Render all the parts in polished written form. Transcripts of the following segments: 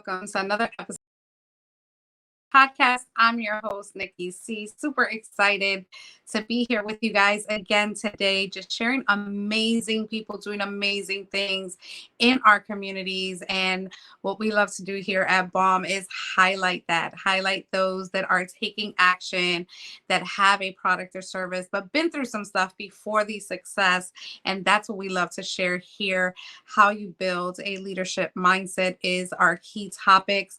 welcome to another episode podcast. I'm your host, Nikki C. Super excited to be here with you guys again today, just sharing amazing people doing amazing things in our communities. And what we love to do here at BALM is highlight those that are taking action, that have a product or service, but been through some stuff before the success. And that's what we love to share here. How you build a leadership mindset is our key topics.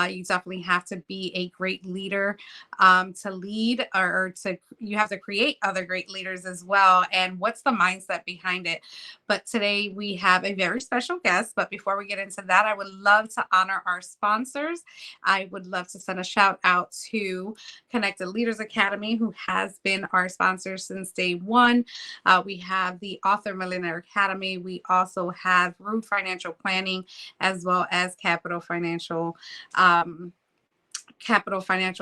You definitely have to be a great leader to lead, or to you have to create other great leaders as well. And what's the mindset behind it? But today we have a very special guest. But before we get into that, I would love to honor our sponsors. I would love to send a shout out to Connected Leaders Academy, who has been our sponsor since day one. We have the Author Millionaire Academy. We also have Root Financial Planning, as well as Capital Financial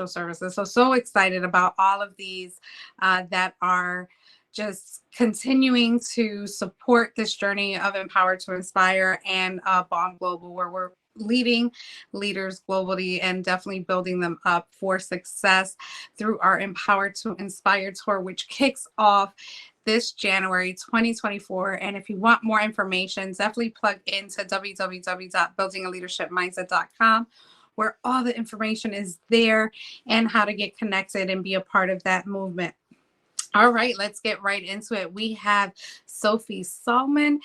Services. So excited about all of these that are just continuing to support this journey of Empower to Inspire and BALM Global, where we're leading leaders globally and definitely building them up for success through our Empower to Inspire tour, which kicks off this January 2024. And if you want more information, definitely plug into www.buildingaleadershipmindset.com, where all the information is there and how to get connected and be a part of that movement. All right, let's get right into it. We have Sophie Zollmann.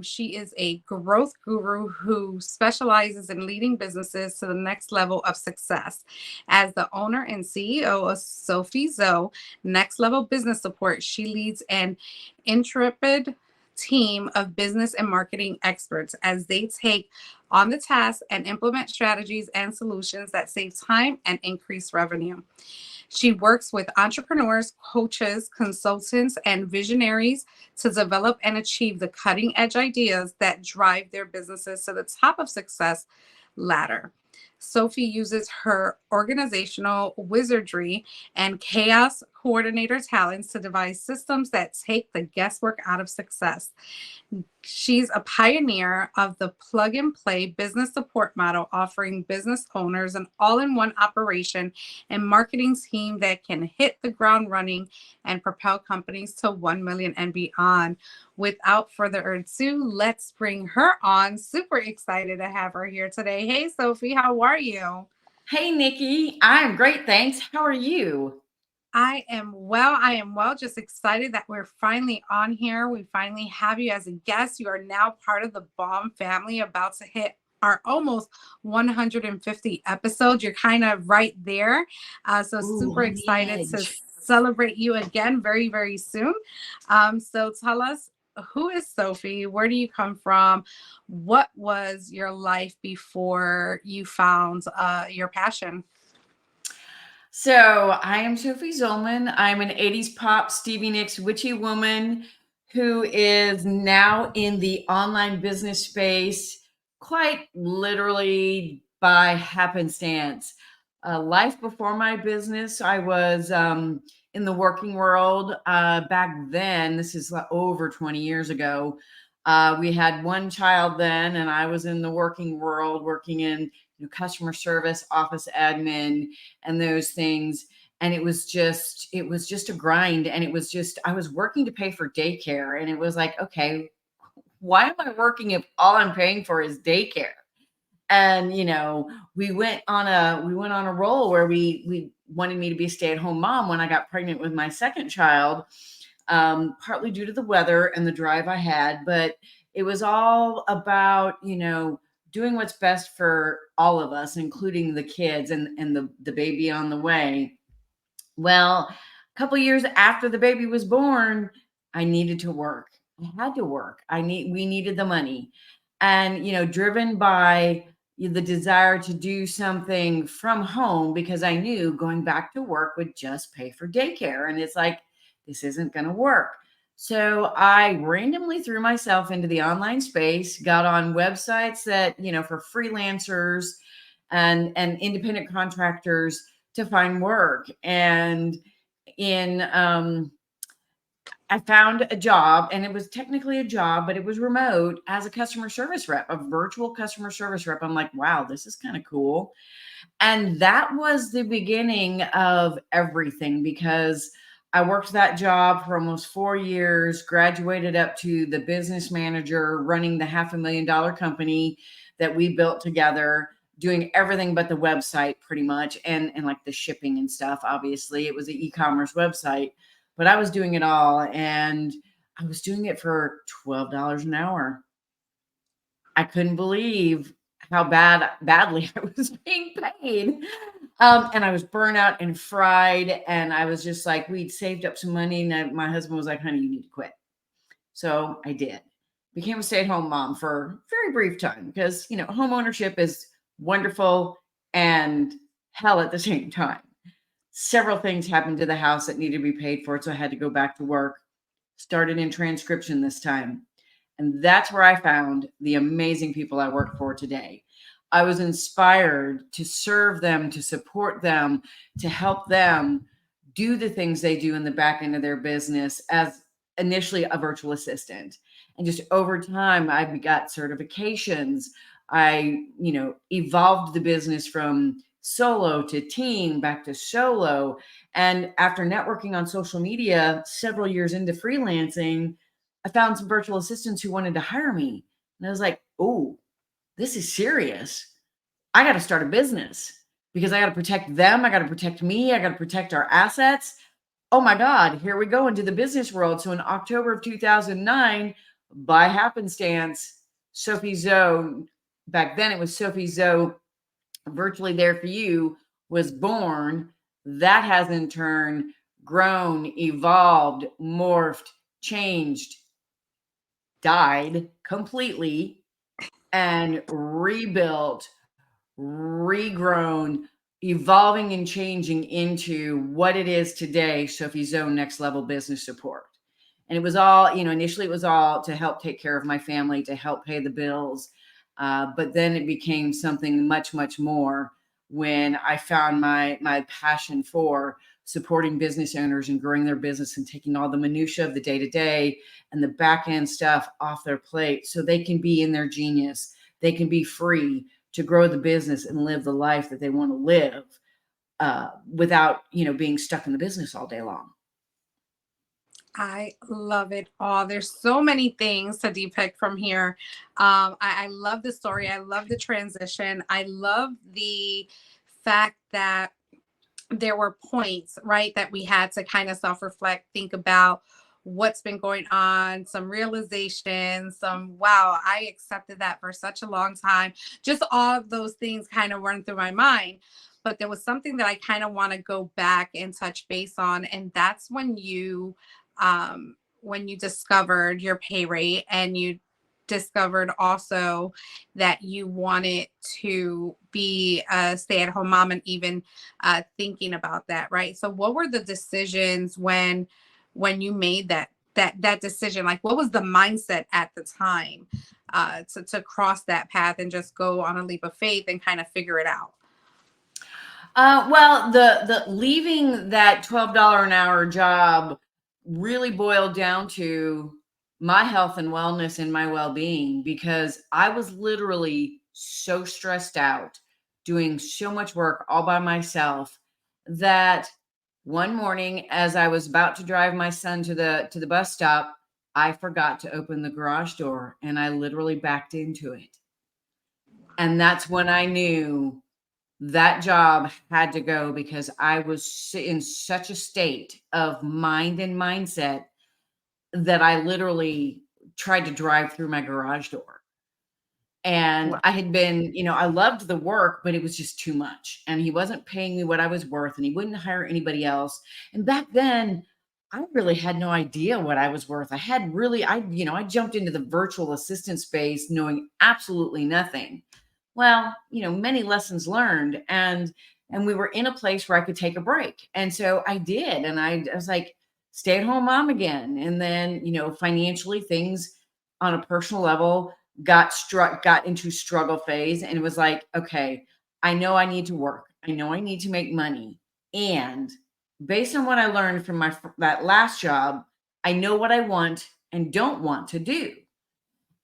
She is a growth guru who specializes in leading businesses to the next level of success. As the owner and CEO of SophieZo, Next Level Business Support, she leads an intrepid team of business and marketing experts as they take on the task and implement strategies and solutions that save time and increase revenue. She works with entrepreneurs, coaches, consultants, and visionaries to develop and achieve the cutting edge ideas that drive their businesses to the top of success ladder. Sophie uses her organizational wizardry and chaos coordinator talents to devise systems that take the guesswork out of success. She's a pioneer of the plug and play business support model, offering business owners an all-in-one operation and marketing team that can hit the ground running and propel companies to 1 million and beyond. Without further ado, let's bring her on. Super excited to have her here today. Hey, Sophie, how are you? Hey, Nikki. I'm great, thanks. How are you? I am well. Just excited that we're finally on here. We finally have you as a guest. You are now part of the BALM family, about to hit our almost 150 episodes. You're kind of right there. So super On the excited to edge. celebrate you again very, very soon. So tell us, who is Sophie? Where do you come from? What was your life before you found your passion? So I am Sophie Zollmann. I'm an 80s pop Stevie Nicks witchy woman who is now in the online business space, quite literally by happenstance. Life before my business, I was in the working world. Back then, this is over 20 years ago. We had one child then, and I was in the working world, working in customer service, office admin, and those things. And it was just a grind. And I was working to pay for daycare. And it was like, okay, why am I working if all I'm paying for is daycare? And we went on a roll where we wanted me to be a stay-at-home mom when I got pregnant with my second child, partly due to the weather and the drive I had. But it was all about doing what's best for all of us, including the kids and the baby on the way. Well, a couple years after the baby was born, I needed to work. I had to work. We needed the money. And, driven by the desire to do something from home, because I knew going back to work would just pay for daycare. And it's like, this isn't going to work. So I randomly threw myself into the online space, got on websites that, for freelancers and independent contractors to find work. And in I found a job, and it was technically a job, but it was remote, as a customer service rep, a virtual customer service rep. I'm like, wow, this is kind of cool. And that was the beginning of everything, because I worked that job for almost 4 years, graduated up to the business manager running the $500,000 company that we built together, doing everything but the website pretty much, and like the shipping and stuff. Obviously, it was an e-commerce website, but I was doing it all, and I was doing it for $12 an hour. I couldn't believe how badly I was being paid. And I was burnt out and fried. And I was just like, we'd saved up some money. And my husband was like, honey, you need to quit. So I did. Became a stay-at-home mom for a very brief time, because, home ownership is wonderful and hell at the same time. Several things happened to the house that needed to be paid for. So I had to go back to work. Started in transcription this time. And that's where I found the amazing people I work for today. I was inspired to serve them, to support them, to help them do the things they do in the back end of their business as initially a virtual assistant. And just over time, I got certifications. I, evolved the business from solo to team, back to solo. And after networking on social media, several years into freelancing, I found some virtual assistants who wanted to hire me. And I was like, oh, this is serious. I got to start a business, because I got to protect them. I got to protect me. I got to protect our assets. Oh my God, here we go into the business world. So in October of 2009, by happenstance, SophieZo, back then it was SophieZo, Virtually There For You, was born. That has in turn grown, evolved, morphed, changed, died completely, and rebuilt, regrown, evolving and changing into what it is today, SophieZo Next Level Business Support. And it was all, initially it was all to help take care of my family, to help pay the bills. But then it became something much, much more, when I found my passion for supporting business owners and growing their business and taking all the minutia of the day to day and the back end stuff off their plate, so they can be in their genius. They can be free to grow the business and live the life that they want to live, without, being stuck in the business all day long. I love it all. There's so many things to depict from here. I love the story. I love the transition. I love the fact that there were points, right, that we had to kind of self-reflect, think about what's been going on, some realizations, some wow, I accepted that for such a long time. Just all of those things kind of run through my mind. But there was something that I kind of want to go back and touch base on, and that's when you discovered your pay rate, and you discovered also that you wanted to be a stay-at-home mom, and even thinking about that, right? So what were the decisions when you made that decision? Like, what was the mindset at the time to cross that path and just go on a leap of faith and kind of figure it out? Well, the leaving that $12 an hour job really boiled down to my health and wellness and my well-being, because I was literally so stressed out, doing so much work all by myself, that one morning, as I was about to drive my son to the bus stop, I forgot to open the garage door, and I literally backed into it. And that's when I knew that job had to go, because I was in such a state of mind and mindset that I literally tried to drive through my garage door. And Wow. I had been, I loved the work, but it was just too much. And he wasn't paying me what I was worth, and he wouldn't hire anybody else. And back then, I really had no idea what I was worth. I jumped into the virtual assistant space knowing absolutely nothing. Well, many lessons learned, and we were in a place where I could take a break. And so I did. And I was like, stay at home mom again. And then, financially, things on a personal level got into struggle phase, and it was like, okay, I know I need to work. I know I need to make money. And based on what I learned from that last job, I know what I want and don't want to do.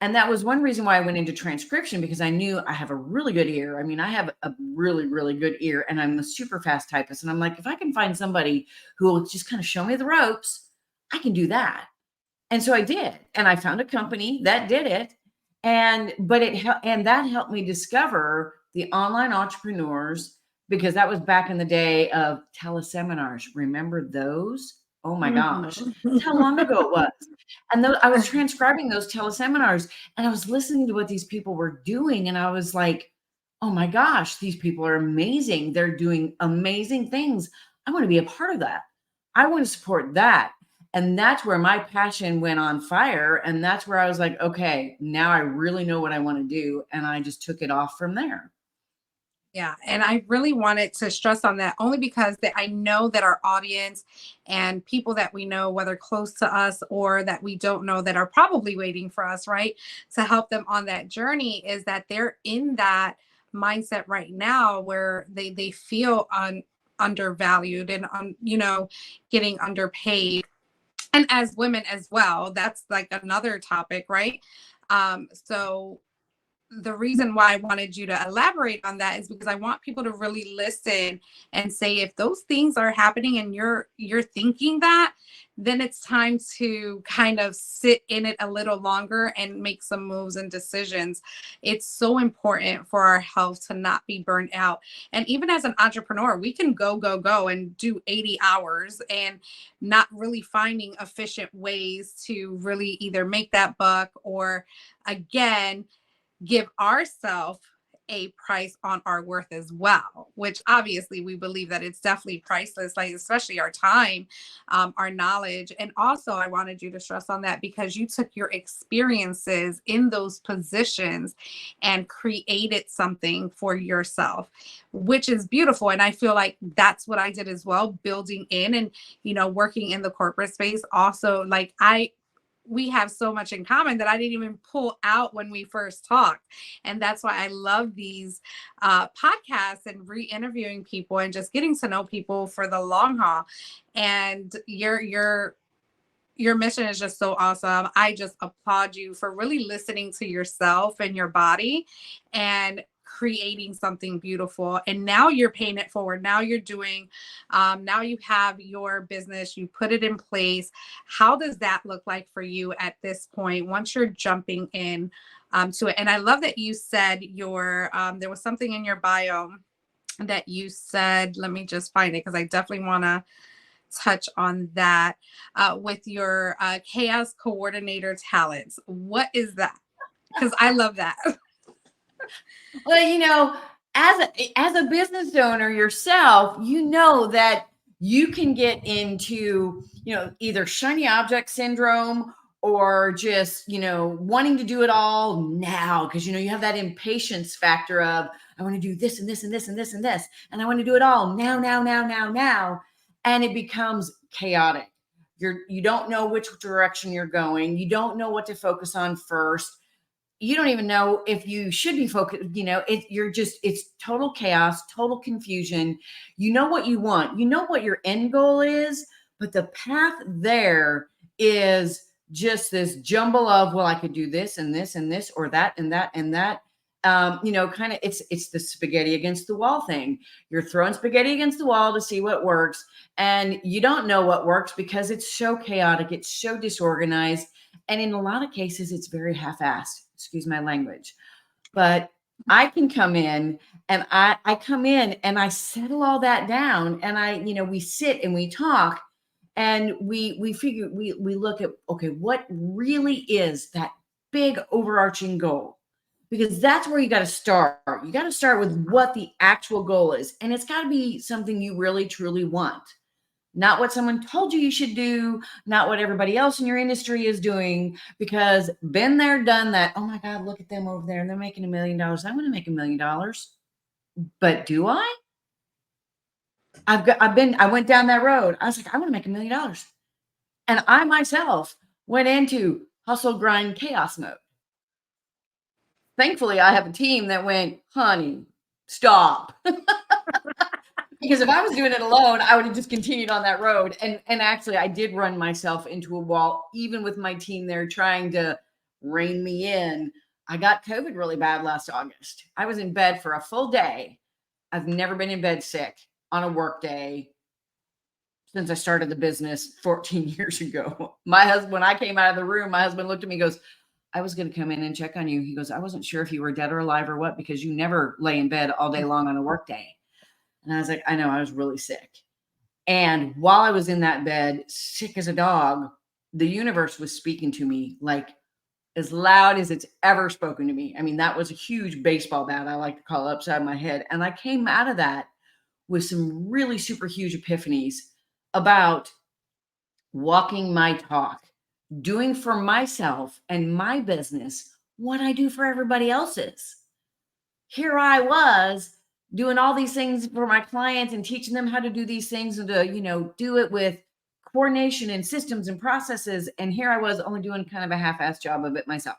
And that was one reason why I went into transcription, because I knew I have a really good ear. I mean, I have a really, really good ear, and I'm a super fast typist. And I'm like, if I can find somebody who will just kind of show me the ropes, I can do that. And so I did. And I found a company that did it. And that helped me discover the online entrepreneurs, because that was back in the day of teleseminars. Remember those? Oh my gosh. That's how long ago it was. And I was transcribing those teleseminars, and I was listening to what these people were doing. And I was like, oh my gosh, these people are amazing. They're doing amazing things. I want to be a part of that. I want to support that. And that's where my passion went on fire. And that's where I was like, okay, now I really know what I want to do. And I just took it off from there. Yeah, and I really wanted to stress on that only because that I know that our audience and people that we know, whether close to us or that we don't know, that are probably waiting for us, right, to help them on that journey, is that they're in that mindset right now where they feel undervalued and getting underpaid. And as women as well, that's like another topic, right? So the reason why I wanted you to elaborate on that is because I want people to really listen and say, if those things are happening and you're thinking that, then it's time to kind of sit in it a little longer and make some moves and decisions. It's so important for our health to not be burnt out. And even as an entrepreneur, we can go and do 80 hours and not really finding efficient ways to really either make that buck or, again, give ourselves a price on our worth as well, which obviously we believe that it's definitely priceless, like especially our time, our knowledge. And also I wanted you to stress on that because you took your experiences in those positions and created something for yourself, which is beautiful. And I feel like that's what I did as well, building in and working in the corporate space also. Like we have so much in common that I didn't even pull out when we first talked. And that's why I love these podcasts and re-interviewing people and just getting to know people for the long haul. And your mission is just so awesome. I just applaud you for really listening to yourself and your body and creating something beautiful. And now you're paying it forward. Now you're doing, now you have your business, you put it in place. How does that look like for you at this point once you're jumping in to it? And I love that you said there was something in your bio that you said, let me just find it because I definitely want to touch on that with your chaos coordinator talents. What is that? Because I love that. Well, as a business owner yourself, you know that you can get into, either shiny object syndrome or just, wanting to do it all now because you have that impatience factor of I want to do this and this and this and this and this and I want to do it all now, and it becomes chaotic. You don't know which direction you're going. You don't know what to focus on first. You don't even know if you should be focused. It's total chaos, total confusion. You know what you want, you know what your end goal is, but the path there is just this jumble of, well, I could do this and this and this or that and that and that. Kind of it's the spaghetti against the wall thing. You're throwing spaghetti against the wall to see what works, and you don't know what works because it's so chaotic, it's so disorganized, and in a lot of cases, it's very half-assed. Excuse my language. But I can come in and I come in and I settle all that down and we sit and we talk and we figure, we look at, okay, what really is that big overarching goal? Because that's where you got to start. You got to start with what the actual goal is. And it's got to be something you really, truly want. Not what someone told you should do, not what everybody else in your industry is doing, because been there, done that. Oh my God, look at them over there. They're making $1 million. I want to make $1 million. But do I? I went down that road. I was like, I want to make $1 million. And I myself went into hustle, grind, chaos mode. Thankfully, I have a team that went, honey, stop. Because if I was doing it alone, I would have just continued on that road. And actually I did run myself into a wall, even with my team there trying to rein me in. I got COVID really bad last August. I was in bed for a full day. I've never been in bed sick on a work day since I started the business 14 years ago. My husband, when I came out of the room, my husband looked at me and goes, I was going to come in and check on you. He goes, I wasn't sure if you were dead or alive or what, because you never lay in bed all day long on a work day. And I was like, I know, I was really sick. And while I was in that bed, sick as a dog, the universe was speaking to me like as loud as it's ever spoken to me. I mean, that was a huge baseball bat, I like to call it, upside my head. And I came out of that with some really super huge epiphanies about walking my talk, doing for myself and my business what I do for everybody else's. Here I was doing all these things for my clients and teaching them how to do these things and to, do it with coordination and systems and processes. And here I was only doing kind of a half-ass job of it myself.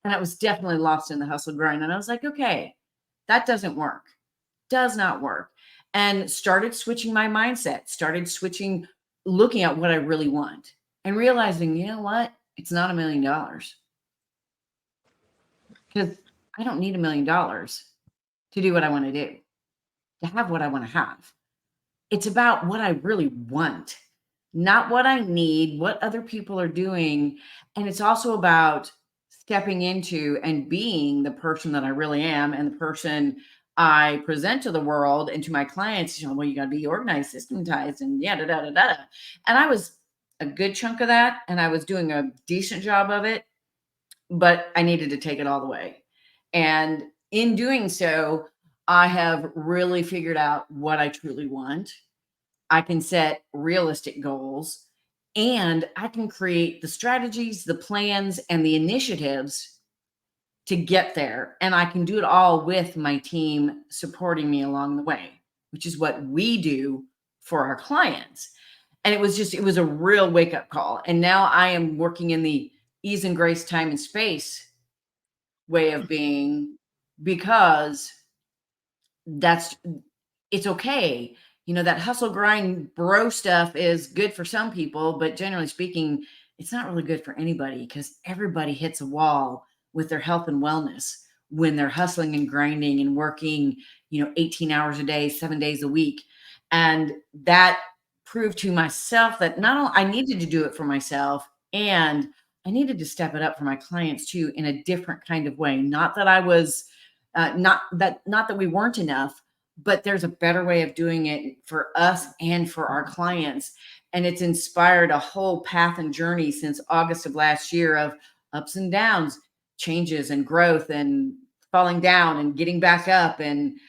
And I was definitely lost in the hustle grind. And I was like, okay, that doesn't work, does not work. And started switching my mindset, started switching, looking at what I really want and realizing, you know what? It's not $1 million, because I don't need $1 million to do what I want to do, to have what I want to have. It's about what I really want, not what I need, what other people are doing. And it's also about stepping into and being the person that I really am and the person I present to the world and to my clients. Well, you got to be organized, systematized, and yeah, da, da, da, da, da. And I was a good chunk of that, and I was doing a decent job of it, but I needed to take it all the way. And in doing so, I have really figured out what I truly want. I can set realistic goals, and I can create the strategies, the plans, and the initiatives to get there. And I can do it all with my team supporting me along the way, which is what we do for our clients. And it was a real wake up call. And now I am working in the ease and grace, time and space way of being, because that's it's okay. That hustle grind bro stuff is good for some people, but generally speaking, it's not really good for anybody, because everybody hits a wall with their health and wellness when they're hustling and grinding and working, 18 hours a day, 7 days a week. And that proved to myself that not only I needed to do it for myself, and I needed to step it up for my clients too, in a different kind of way. Not that I was not that we weren't enough, but there's a better way of doing it for us and for our clients. And it's inspired a whole path and journey since August of last year of ups and downs, changes and growth and falling down and getting back up and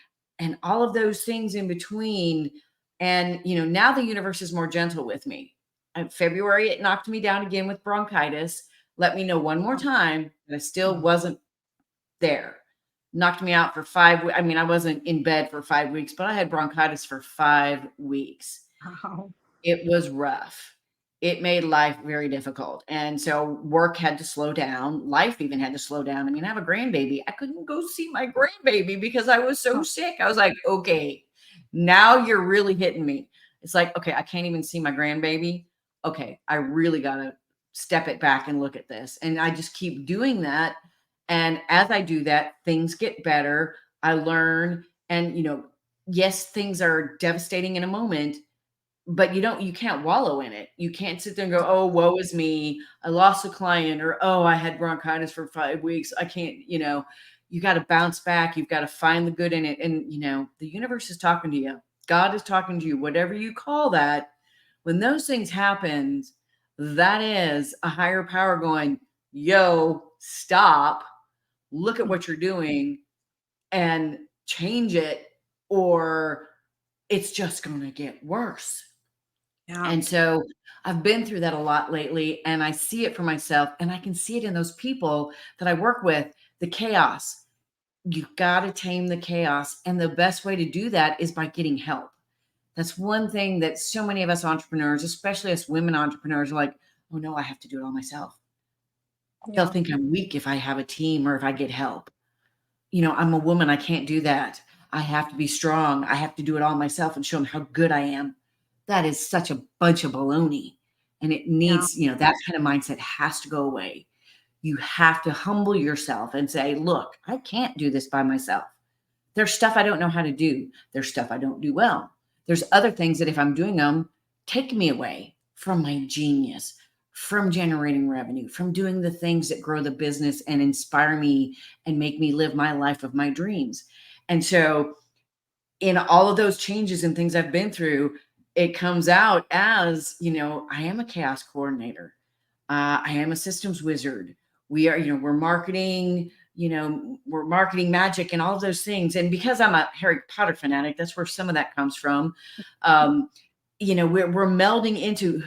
all of those things in between. And now the universe is more gentle with me. In February, it knocked me down again with bronchitis. Let me know one more time that I still wasn't there. Knocked me out for 5 weeks. I mean, I wasn't in bed for 5 weeks, but I had bronchitis for 5 weeks. Wow. It was rough. It made life very difficult. And so work had to slow down. Life even had to slow down. I mean, I have a grandbaby. I couldn't go see my grandbaby because I was so sick. I was like, okay, now you're really hitting me. It's like, okay, I can't even see my grandbaby. Okay, I really got to step it back and look at this. And I just keep doing that. And as I do that, things get better. I learn. And, yes, things are devastating in a moment, but you can't wallow in it. You can't sit there and go, oh, woe is me. I lost a client, or, oh, I had bronchitis for 5 weeks. I can't, you got to bounce back. You've got to find the good in it. And, the universe is talking to you. God is talking to you, whatever you call that. When those things happen, that is a higher power going, yo, stop. Look at what you're doing and change it, or it's just going to get worse. Yeah. And so I've been through that a lot lately, and I see it for myself, and I can see it in those people that I work with, the chaos. You've got to tame the chaos. And the best way to do that is by getting help. That's one thing that so many of us entrepreneurs, especially us women entrepreneurs, are like, oh no, I have to do it all myself. They'll think I'm weak if I have a team or if I get help. I'm a woman, I can't do that. I have to be strong. I have to do it all myself and show them how good I am. That is such a bunch of baloney. And it Yeah. needs, that kind of mindset has to go away. You have to humble yourself and say, look, I can't do this by myself. There's stuff I don't know how to do. There's stuff I don't do well. There's other things that if I'm doing them, take me away from my genius, from generating revenue, from doing the things that grow the business and inspire me and make me live my life of my dreams. And so in all of those changes and things I've been through, it comes out as, I am a chaos coordinator. I am a systems wizard. We are, we're marketing, we're marketing magic and all of those things. And because I'm a Harry Potter fanatic, that's where some of that comes from. We're melding into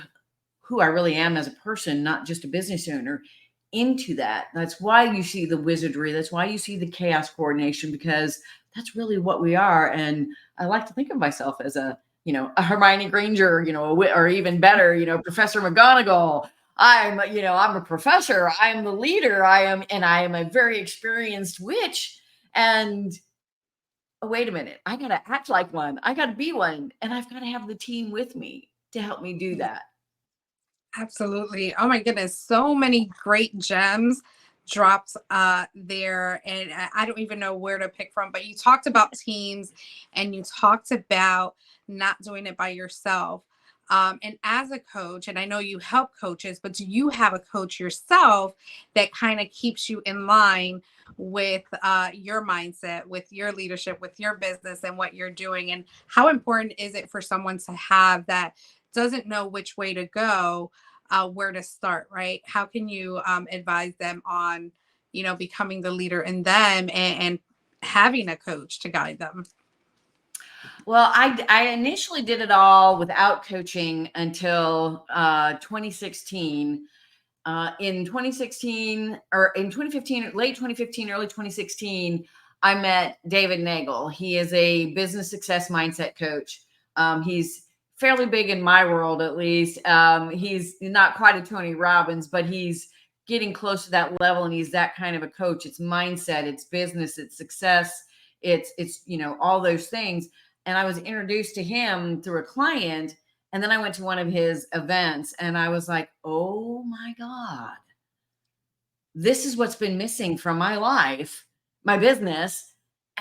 who I really am as a person, not just a business owner, into that. That's why you see the wizardry. That's why you see the chaos coordination, because that's really what we are. And I like to think of myself as a Hermione Granger, or even better, Professor McGonagall. I'm a professor. I am the leader. I am a very experienced witch. And wait a minute, I got to act like one. I got to be one. And I've got to have the team with me to help me do that. Absolutely. Oh my goodness. So many great gems dropped there. And I don't even know where to pick from, but you talked about teams and you talked about not doing it by yourself. And as a coach, and I know you help coaches, but do you have a coach yourself that kind of keeps you in line with your mindset, with your leadership, with your business and what you're doing? And how important is it for someone to have that doesn't know which way to go, where to start, right? How can you advise them on, becoming the leader in them, and having a coach to guide them? Well, I initially did it all without coaching until 2016. In 2016 or in 2015, late 2015, early 2016, I met David Nagel. He is a business success mindset coach. He's fairly big in my world, at least. He's not quite a Tony Robbins, but he's getting close to that level, and he's that kind of a coach. It's mindset, it's business, it's success, it's all those things. And I was introduced to him through a client. And then I went to one of his events and I was like, oh my God, this is what's been missing from my life, my business.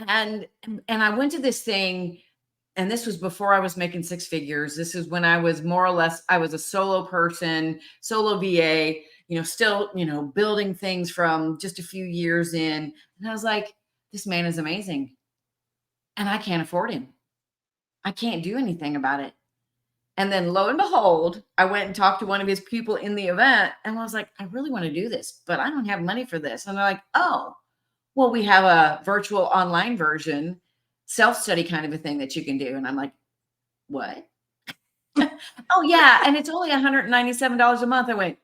And I went to this thing, and this was before I was making six figures. This is when I was more or less, I was a solo person, solo VA, still, building things from just a few years in. And I was like, this man is amazing. And I can't afford him. I can't do anything about it. And then lo and behold, I went and talked to one of his people in the event, and I was like, I really want to do this, but I don't have money for this. And they're like, oh, well, we have a virtual online version, self-study kind of a thing that you can do. And I'm like, what? Oh yeah. And it's only $197 a month. I went,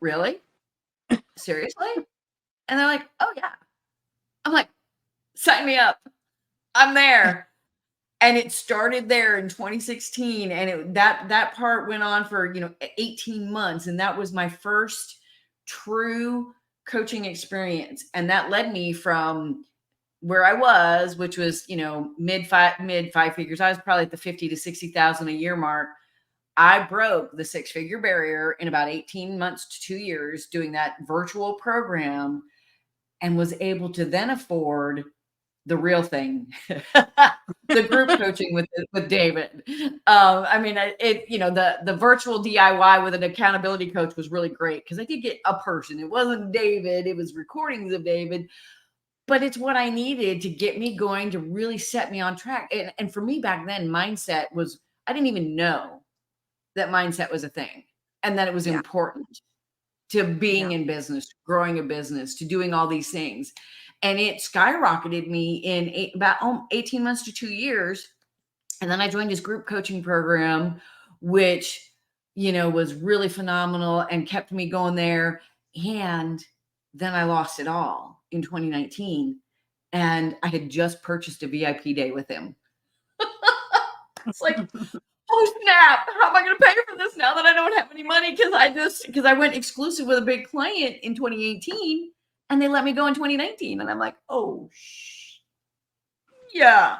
really? Seriously? And they're like, oh yeah. I'm like, sign me up. I'm there. And it started there in 2016, and that part went on for 18 months, and that was my first true coaching experience. And that led me from where I was, which was mid five figures. I was probably at the 50 to 60,000 a year mark. I broke the six-figure barrier in about 18 months to 2 years doing that virtual program, and was able to then afford the real thing, the group coaching with David. I mean, the virtual DIY with an accountability coach was really great, because I did get a person. It wasn't David, it was recordings of David, but it's what I needed to get me going, to really set me on track. And for me back then, mindset was, I didn't even know that mindset was a thing, and that it was Yeah. important to being Yeah. in business, growing a business, to doing all these things. And it skyrocketed me in about 18 months to 2 years. And then I joined his group coaching program, which, was really phenomenal and kept me going there. And then I lost it all in 2019. And I had just purchased a VIP day with him. It's like, oh snap, how am I going to pay for this now that I don't have any money? Because I went exclusive with a big client in 2018, and they let me go in 2019. And I'm like, oh, shh. Yeah.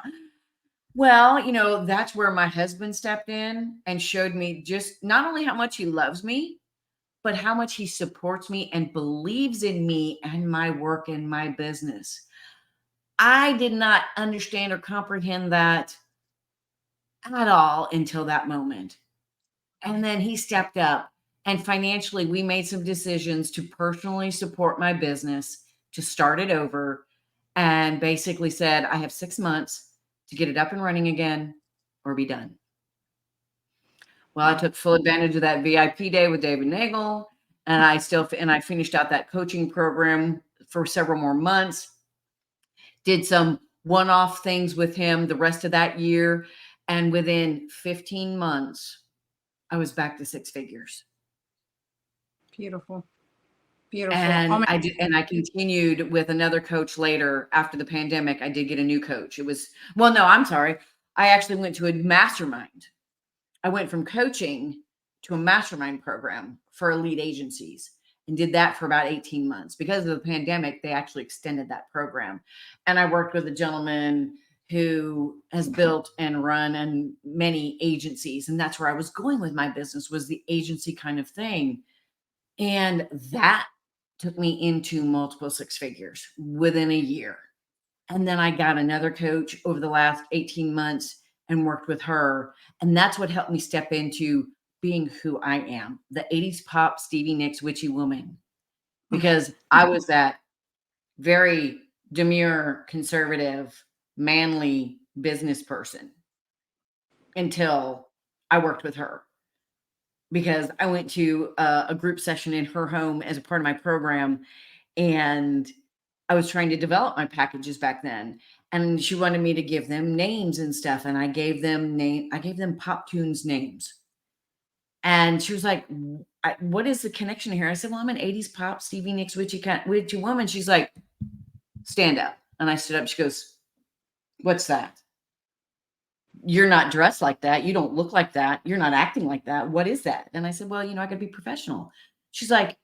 Well, that's where my husband stepped in and showed me just not only how much he loves me, but how much he supports me and believes in me and my work and my business. I did not understand or comprehend that at all until that moment. And then he stepped up, and financially, we made some decisions to personally support my business, to start it over, and basically said, I have 6 months to get it up and running again or be done. Well, I Wow. took full advantage of that VIP day with David Nagel, and I finished out that coaching program for several more months, did some one-off things with him the rest of that year, and within 15 months, I was back to six figures. Beautiful. Beautiful. Oh And my, I continued with another coach later after the pandemic. I did get a new coach. Well, no, I'm sorry. I actually went to a mastermind. I went from coaching to a mastermind program for elite agencies and did that for about 18 months. Because of the pandemic, they actually extended that program. And I worked with a gentleman who has built and run and many agencies. And that's where I was going with my business, was the agency kind of thing. And that took me into multiple six figures within a year. And then I got another coach over the last 18 months and worked with her. And that's what helped me step into being who I am, the 80s pop Stevie Nicks witchy woman, because I was that very demure, conservative, manly business person until I worked with her. Because I went to a group session in her home as a part of my program, and I was trying to develop my packages back then, and she wanted me to give them names and stuff, and I gave them pop tunes names. And she was like, "What is the connection here?" I said, "Well, I'm an 80s pop Stevie Nicks witchy woman." She's like, "Stand up." And I stood up. She goes, "What's that? You're not dressed like that. You don't look like that. You're not acting like that. What is that?" And I said, "Well, I got to be professional." She's like,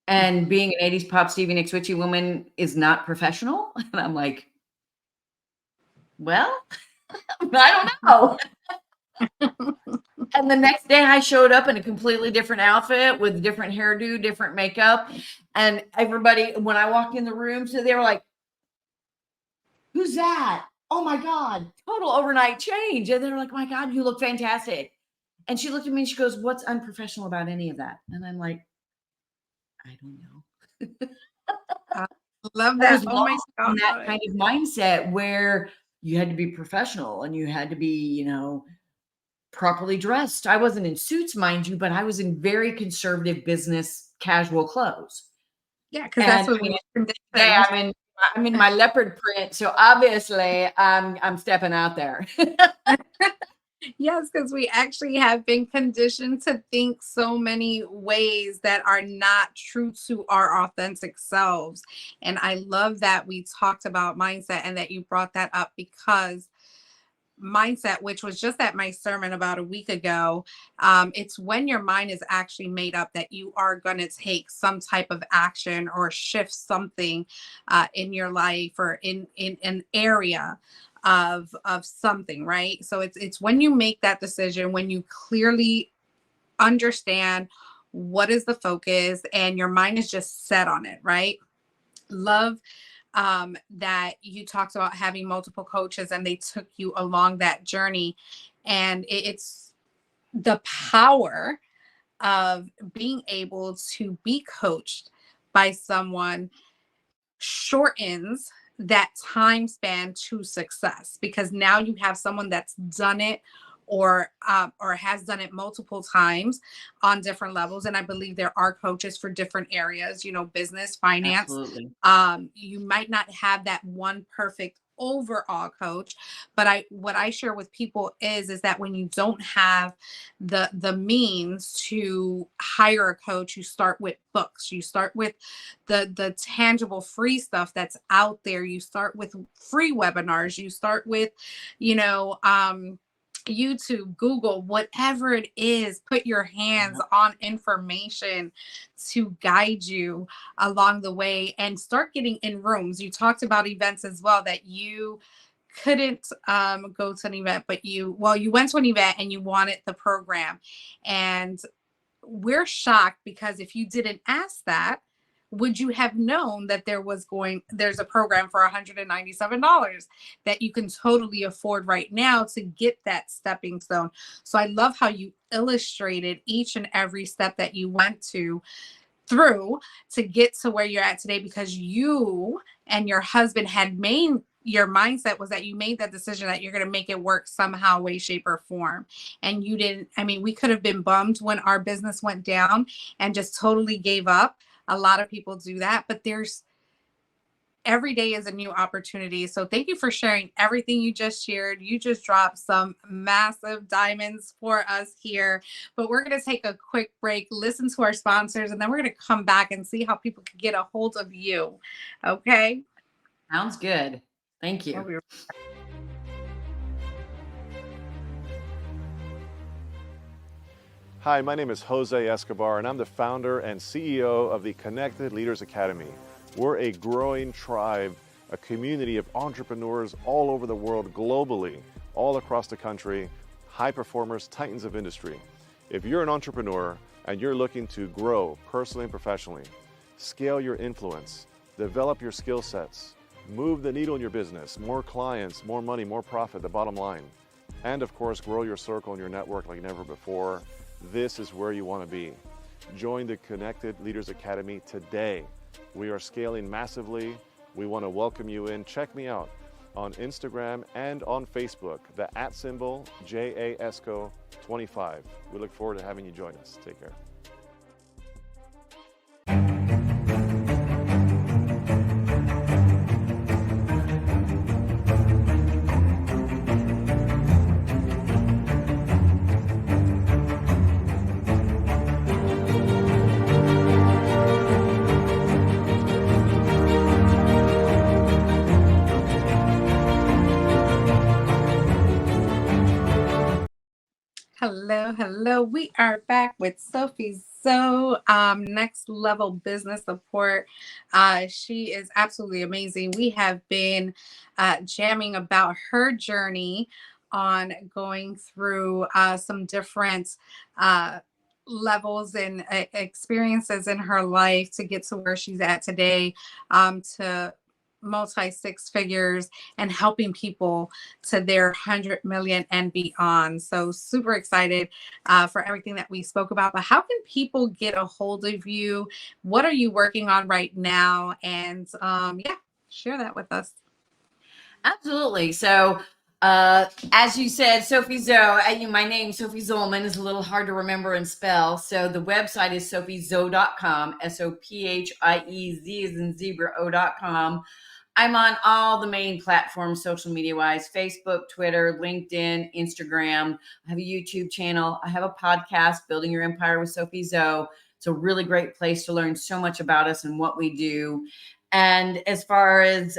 "And being an 80s pop Stevie Nicks witchy woman is not professional?" And I'm like, "Well, I don't know." And the next day I showed up in a completely different outfit with different hairdo, different makeup. And everybody, when I walked in the room, so they were like, "Who's that? Oh my God, total overnight change." And they're like, "My God, you look fantastic." And she looked at me and she goes, "What's unprofessional about any of that?" And I'm like, "I don't know." I love I that. was Oh my lost in that God. kind of mindset where you had to be professional and you had to be, properly dressed. I wasn't in suits, mind you, but I was in very conservative business casual clothes. Yeah, because that's And what I mean, we today conditioned. I'm in my leopard print, so obviously I'm stepping out there. Yes, because we actually have been conditioned to think so many ways that are not true to our authentic selves. And I love that we talked about mindset and that you brought that up, because mindset, which was just at my sermon about a week ago, it's when your mind is actually made up that you are going to take some type of action or shift something in your life or in an area of something, right? So it's when you make that decision, when you clearly understand what is the focus and your mind is just set on it, right? Love that you talked about having multiple coaches and they took you along that journey. And it's the power of being able to be coached by someone shortens that time span to success, because now you have someone that's done it or has done it multiple times on different levels. And I believe there are coaches for different areas, business, finance. Absolutely. You might not have that one perfect overall coach, but what I share with people is that when you don't have the means to hire a coach, you start with books, you start with the tangible free stuff that's out there, you start with free webinars, you start with you know YouTube, Google, whatever it is, put your hands on information to guide you along the way and start getting in rooms. You talked about events as well that you couldn't go to an event, but you went to an event and you wanted the program. And we're shocked because if you didn't ask that, would you have known that there's a program for $197 that you can totally afford right now to get that stepping stone? So I love how you illustrated each and every step that you went through to get to where you're at today, because you and your husband had made your mindset was that you made that decision that you're going to make it work somehow, way, shape, or form. And you didn't. I mean, we could have been bummed when our business went down and just totally gave up. A lot of people do that, but every day is a new opportunity. So thank you for sharing everything you just shared. You just dropped some massive diamonds for us here, but we're going to take a quick break, listen to our sponsors, and then we're going to come back and see how people can get a hold of you. Okay. Sounds good. Thank you. Hi, my name is Jose Escobar, and I'm the founder and CEO of the Connected Leaders Academy. We're a growing tribe, a community of entrepreneurs all over the world, globally, all across the country, high performers, titans of industry. If you're an entrepreneur and you're looking to grow personally and professionally, scale your influence, develop your skill sets, move the needle in your business, more clients, more money, more profit, the bottom line, and of course, grow your circle and your network like never before, this is where you want to be. Join the Connected Leaders Academy today. We are scaling massively. We want to welcome you in. Check me out on Instagram and on Facebook, the @ JASCO25. We look forward to having you join us. Take care. Hello. We are back with SophieZo, next level business support. She is absolutely amazing. We have been jamming about her journey on going through some different levels and experiences in her life to get to where she's at today, to multi six figures and helping people to their 100 million and beyond. So super excited for everything that we spoke about. But how can people get a hold of you? What are you working on right now? And share that with us. Absolutely. So, as you said, SophieZo, my name, Sophie Zollmann, is a little hard to remember and spell. So the website is SophieZo.com, SOPHIEZ as in zebra, O.com. I'm on all the main platforms, social media wise, Facebook, Twitter, LinkedIn, Instagram. I have a YouTube channel. I have a podcast, Building Your Empire with SophieZo. It's a really great place to learn so much about us and what we do. And as far as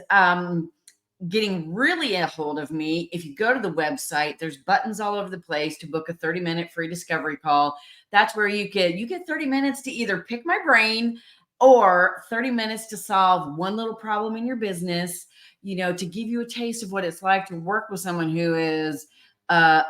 getting really a hold of me, if you go to the website, there's buttons all over the place to book a 30-minute free discovery call. That's where you get 30 minutes to either pick my brain or 30 minutes to solve one little problem in your business, to give you a taste of what it's like to work with someone who is a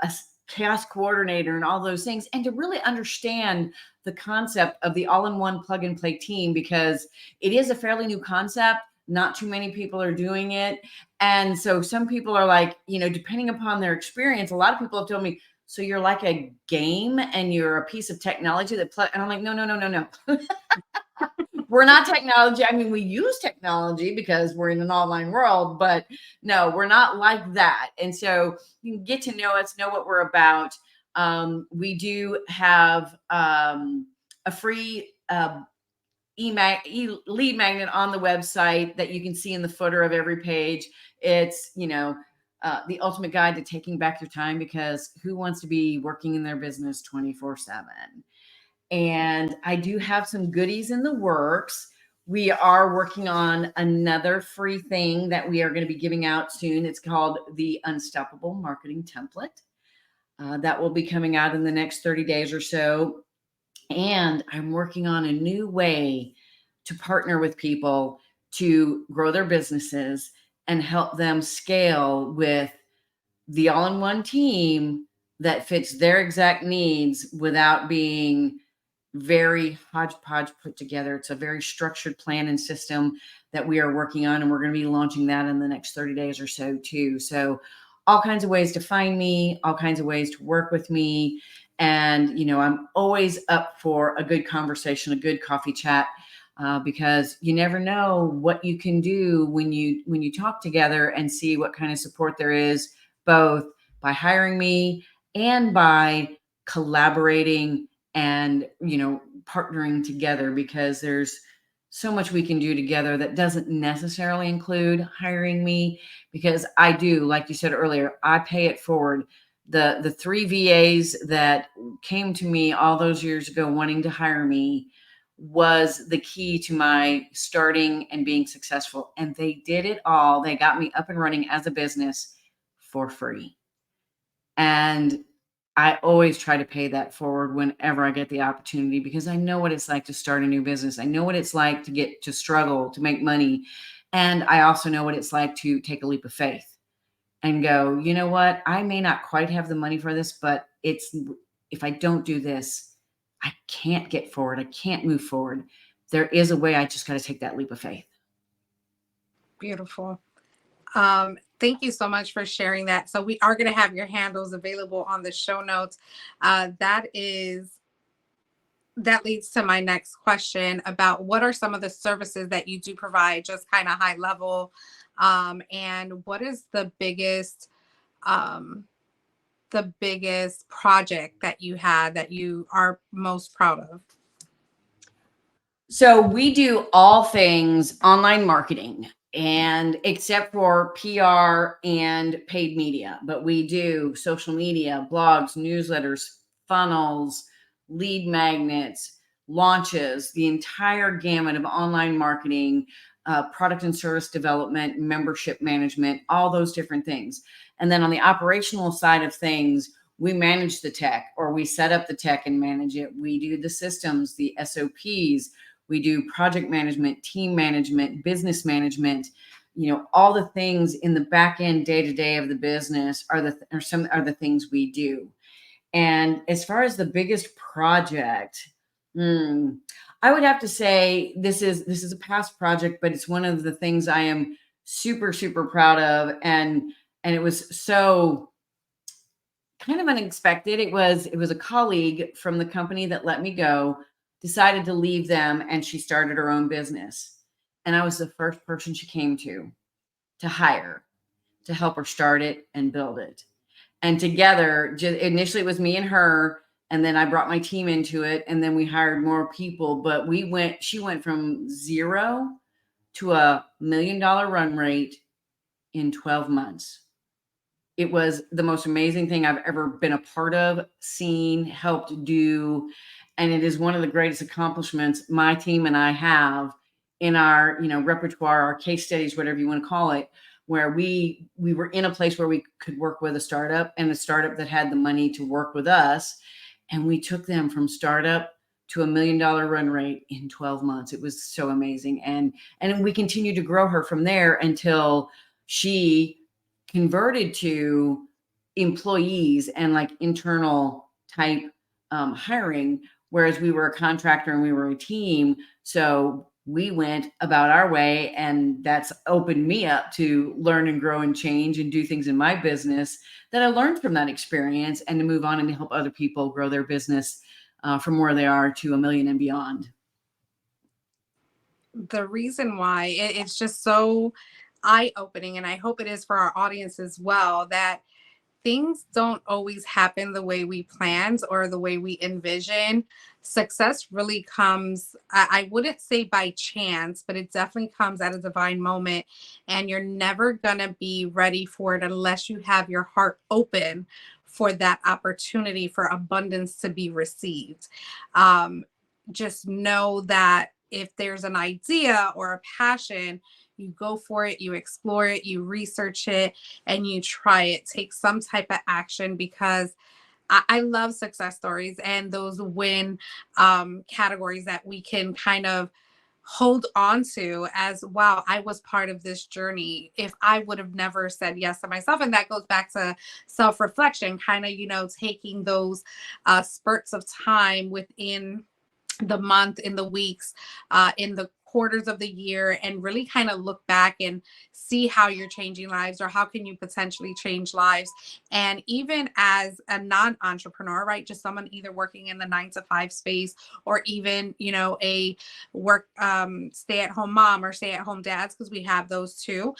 chaos coordinator and all those things, and to really understand the concept of the all-in-one plug-and-play team, because it is a fairly new concept. Not too many people are doing it. And so some people are like, depending upon their experience, a lot of people have told me, so you're like a game and you're a piece of technology and I'm like, no. We're not technology. I mean, we use technology because we're in an online world, but no, we're not like that. And so you can get to know us, know what we're about. We do have a free lead magnet on the website that you can see in the footer of every page. It's, the ultimate guide to taking back your time, because who wants to be working in their business 24/7? And I do have some goodies in the works. We are working on another free thing that we are going to be giving out soon. It's called the Unstoppable Marketing Template. that will be coming out in the next 30 days or so. And I'm working on a new way to partner with people to grow their businesses and help them scale with the all-in-one team that fits their exact needs without being very hodgepodge put together. It's a very structured plan and system that we are working on, and we're going to be launching that in the next 30 days or so too. So all kinds of ways to find me, all kinds of ways to work with me. And, I'm always up for a good conversation, a good coffee chat, because you never know what you can do when you talk together and see what kind of support there is, both by hiring me and by collaborating and partnering together, because there's so much we can do together that doesn't necessarily include hiring me, because I do, like you said earlier, I pay it forward. The three VAs that came to me all those years ago wanting to hire me was the key to my starting and being successful, and they did it all. They got me up and running as a business for free. And I always try to pay that forward whenever I get the opportunity, because I know what it's like to start a new business. I know what it's like to struggle, to make money. And I also know what it's like to take a leap of faith and go, you know what? I may not quite have the money for this, but if I don't do this, I can't get forward. I can't move forward. There is a way. I just got to take that leap of faith. Beautiful. Thank you so much for sharing that. So we are going to have your handles available on the show notes. That leads to my next question about what are some of the services that you do provide, just kind of high level, and what is the biggest project that you had that you are most proud of? So we do all things online marketing, and except for PR and paid media, but we do social media, blogs, newsletters, funnels, lead magnets, launches, the entire gamut of online marketing, product and service development, membership management, all those different things. And then on the operational side of things, we manage the tech, or we set up the tech and manage it. We do the systems, the SOPs. We do project management, team management, business management. All the things in the back end, day to day of the business are the things we do. And as far as the biggest project, I would have to say this is a past project, but it's one of the things I am super, super proud of. And it was so kind of unexpected. It was a colleague from the company that let me go, decided to leave them, and she started her own business. And I was the first person she came to hire, to help her start it and build it. And together, initially it was me and her, and then I brought my team into it, and then we hired more people. But she went from 0 to $1 million run rate in 12 months. It was the most amazing thing I've ever been a part of, seen, helped do. And it is one of the greatest accomplishments my team and I have in our, repertoire, our case studies, whatever you want to call it, where we were in a place where we could work with a startup, and a startup that had the money to work with us. And we took them from startup to $1 million run rate in 12 months. It was so amazing. And we continued to grow her from there until she converted to employees and like internal type hiring, whereas we were a contractor and we were a team. So we went about our way, and that's opened me up to learn and grow and change and do things in my business that I learned from that experience, and to move on and to help other people grow their business from where they are to $1 million and beyond. The reason why it's just so eye-opening, and I hope it is for our audience as well, that things don't always happen the way we planned or the way we envision. Success really comes, I wouldn't say by chance, but it definitely comes at a divine moment. And you're never going to be ready for it unless you have your heart open for that opportunity for abundance to be received. Just know that if there's an idea or a passion, you go for it, you explore it, you research it, and you try it. Take some type of action, because I love success stories and those win categories that we can kind of hold on to as, wow, I was part of this journey. If I would have never said yes to myself. And that goes back to self-reflection, kind of, taking those spurts of time within the month, in the weeks, in the quarters of the year, and really kind of look back and see how you're changing lives, or how can you potentially change lives. And even as a non-entrepreneur, right, just someone either working in the 9 to 5 space, or even a work stay-at-home mom or stay-at-home dads, because we have those too.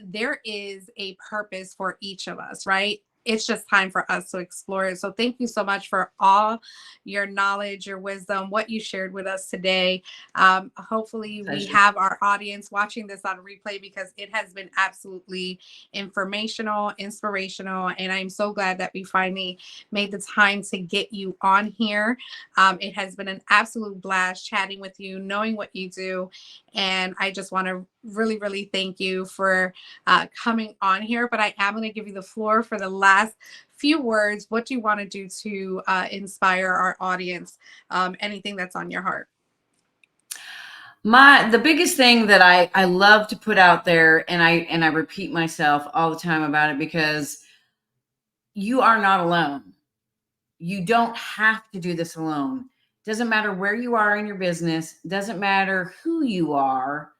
There is a purpose for each of us, right? It's just time for us to explore it. So thank you so much for all your knowledge, your wisdom, what you shared with us today. Hopefully we Pleasure. have our audience watching this on replay, because it has been absolutely informational, inspirational, and I'm so glad that we finally made the time to get you on here. It has been an absolute blast chatting with you, knowing what you do, and I just want to really, really thank you for coming on here. But I am going to give you the floor for the last few words. What do you want to do to inspire our audience? Anything that's on your heart. The biggest thing that I love to put out there, and I repeat myself all the time about it, because you are not alone. You don't have to do this alone. Doesn't matter where you are in your business, doesn't matter who you are.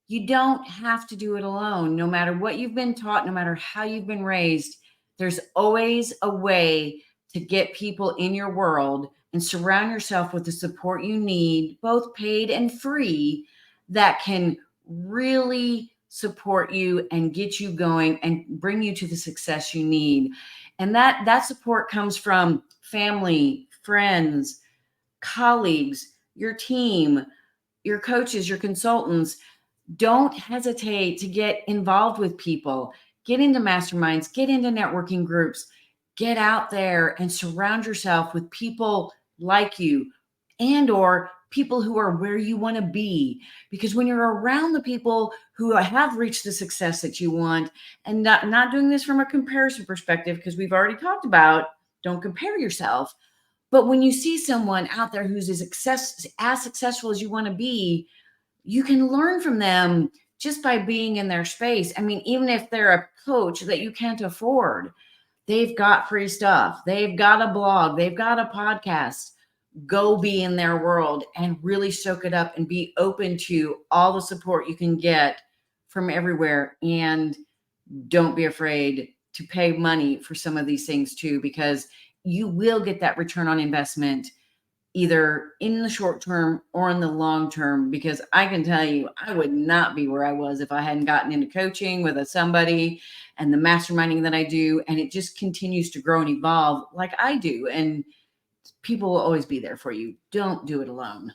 You don't have to do it alone. No matter what you've been taught, no matter how you've been raised, there's always a way to get people in your world and surround yourself with the support you need, both paid and free, that can really support you and get you going and bring you to the success you need. And that support comes from family, friends, colleagues, your team, your coaches, your consultants. Don't hesitate to get involved with people, get into masterminds, get into networking groups, get out there and surround yourself with people like you, and or people who are where you want to be. Because when you're around the people who have reached the success that you want, and not doing this from a comparison perspective, because we've already talked about don't compare yourself. But when you see someone out there who's as successful as you want to be, you can learn from them just by being in their space. I mean, even if they're a coach that you can't afford, they've got free stuff. They've got a blog. They've got a podcast. Go be in their world and really soak it up and be open to all the support you can get from everywhere. And don't be afraid to pay money for some of these things too, because you will get that return on investment either in the short term or in the long term. Because I can tell you, I would not be where I was if I hadn't gotten into coaching with somebody and the masterminding that I do. And it just continues to grow and evolve like I do. And people will always be there for you. Don't do it alone.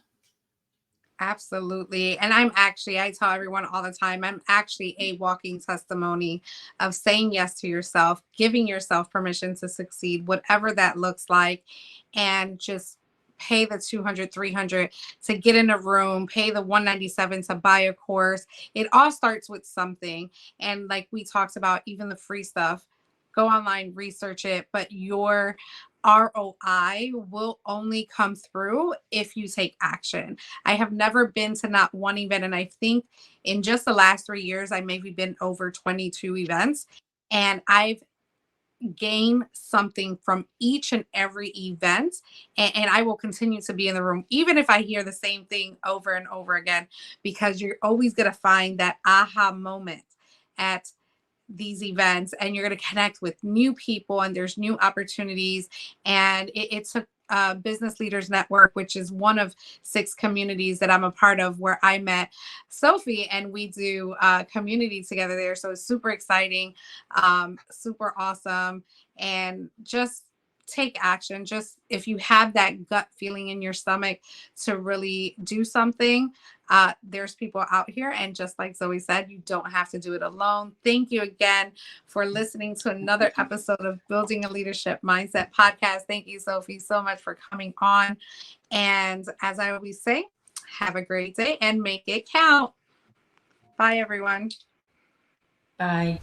Absolutely. And I tell everyone all the time, I'm actually a walking testimony of saying yes to yourself, giving yourself permission to succeed, whatever that looks like, and just pay the 200, 300 to get in a room, pay the 197 to buy a course. It all starts with something. And like we talked about, even the free stuff, go online, research it, but your ROI will only come through if you take action. I have never been to not one event. And I think in just the last 3 years, I maybe been over 22 events. And I've gained something from each and every event. And I will continue to be in the room, even if I hear the same thing over and over again, because you're always going to find that aha moment at these events, and you're going to connect with new people, and there's new opportunities. And it took Business Leaders Network, which is one of 6 communities that I'm a part of, where I met Sophie, and we do community together there. So it's super exciting, super awesome. And just take action. Just if you have that gut feeling in your stomach to really do something, there's people out here. And just like Zoe said, you don't have to do it alone. Thank you again for listening to another episode of Building a Leadership Mindset podcast. Thank you, Sophie, so much for coming on. And as I always say, have a great day and make it count. Bye, everyone. Bye.